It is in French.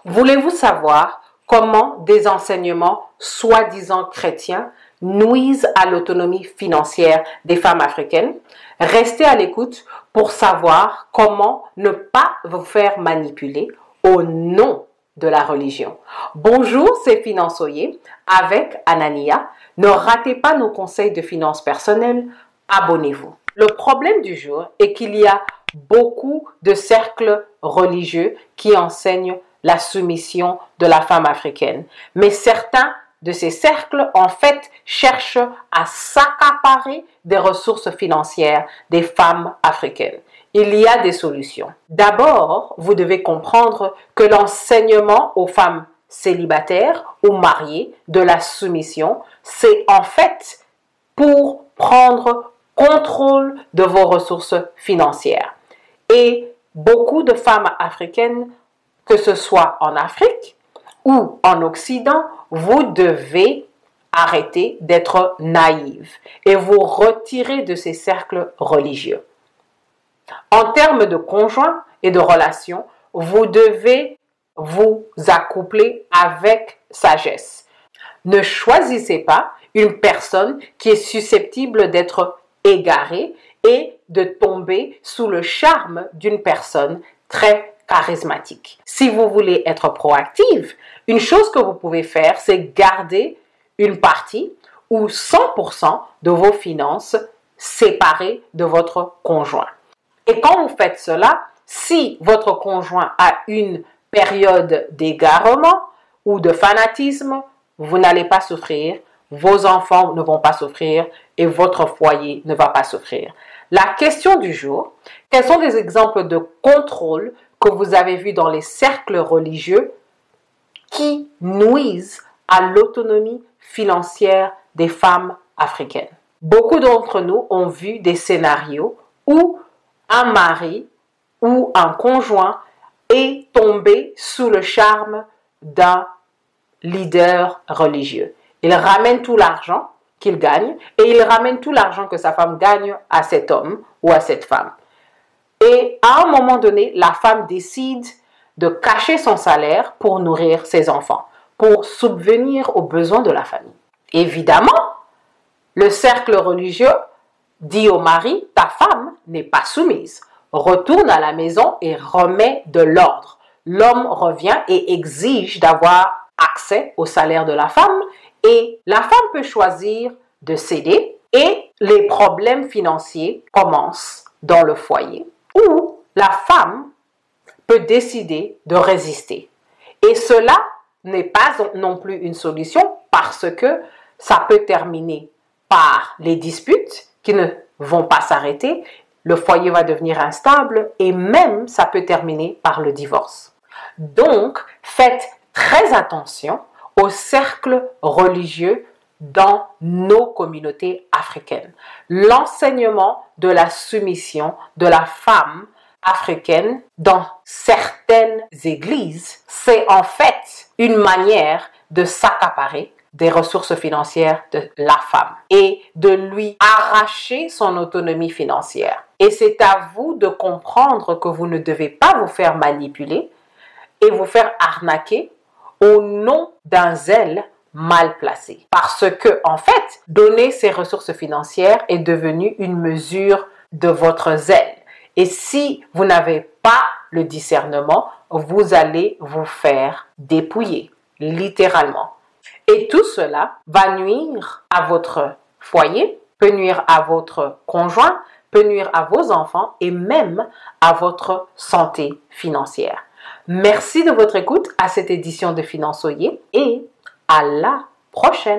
Voulez-vous savoir comment des enseignements soi-disant chrétiens nuisent à l'autonomie financière des femmes africaines? Restez à l'écoute pour savoir comment ne pas vous faire manipuler au nom de la religion. Bonjour, c'est Finançoyer avec Anania. Ne ratez pas nos conseils de finances personnelles, abonnez-vous. Le problème du jour est qu'il y a beaucoup de cercles religieux qui enseignent la soumission de la femme africaine. Mais certains de ces cercles, en fait, cherchent à s'accaparer des ressources financières des femmes africaines. Il y a des solutions. D'abord, vous devez comprendre que l'enseignement aux femmes célibataires ou mariées de la soumission, c'est en fait pour prendre contrôle de vos ressources financières. Et beaucoup de femmes africaines, que ce soit en Afrique ou en Occident, vous devez arrêter d'être naïves et vous retirer de ces cercles religieux. En termes de conjoint et de relations, vous devez vous accoupler avec sagesse. Ne choisissez pas une personne qui est susceptible d'être égarée et de tomber sous le charme d'une personne très charismatique. Si vous voulez être proactive, une chose que vous pouvez faire, c'est garder une partie ou 100% de vos finances séparées de votre conjoint. Et quand vous faites cela, si votre conjoint a une période d'égarement ou de fanatisme, vous n'allez pas souffrir, vos enfants ne vont pas souffrir et votre foyer ne va pas souffrir. La question du jour, quels sont des exemples de contrôle que vous avez vus dans les cercles religieux qui nuisent à l'autonomie financière des femmes africaines? Beaucoup d'entre nous ont vu des scénarios où un mari ou un conjoint est tombé sous le charme d'un leader religieux. Il ramène tout l'argent qu'il gagne et il ramène tout l'argent que sa femme gagne à cet homme ou à cette femme. Et à un moment donné, la femme décide de cacher son salaire pour nourrir ses enfants, pour subvenir aux besoins de la famille. Évidemment, le cercle religieux dit au mari, ta femme n'est pas soumise. Retourne à la maison et remet de l'ordre. L'homme revient et exige d'avoir accès au salaire de la femme et la femme peut choisir de céder et les problèmes financiers commencent dans le foyer ou la femme peut décider de résister. Et cela n'est pas non plus une solution parce que ça peut terminer par les disputes qui ne vont pas s'arrêter, le foyer va devenir instable et même ça peut terminer par le divorce. Donc, faites très attention aux cercles religieux dans nos communautés africaines. L'enseignement de la soumission de la femme africaine dans certaines églises, c'est en fait une manière de s'accaparer des ressources financières de la femme et de lui arracher son autonomie financière. Et c'est à vous de comprendre que vous ne devez pas vous faire manipuler et vous faire arnaquer au nom d'un zèle mal placé. Parce que, en fait, donner ces ressources financières est devenu une mesure de votre zèle. Et si vous n'avez pas le discernement, vous allez vous faire dépouiller, littéralement. Et tout cela va nuire à votre foyer, peut nuire à votre conjoint, peut nuire à vos enfants et même à votre santé financière. Merci de votre écoute à cette édition de Finançoyer et à la prochaine.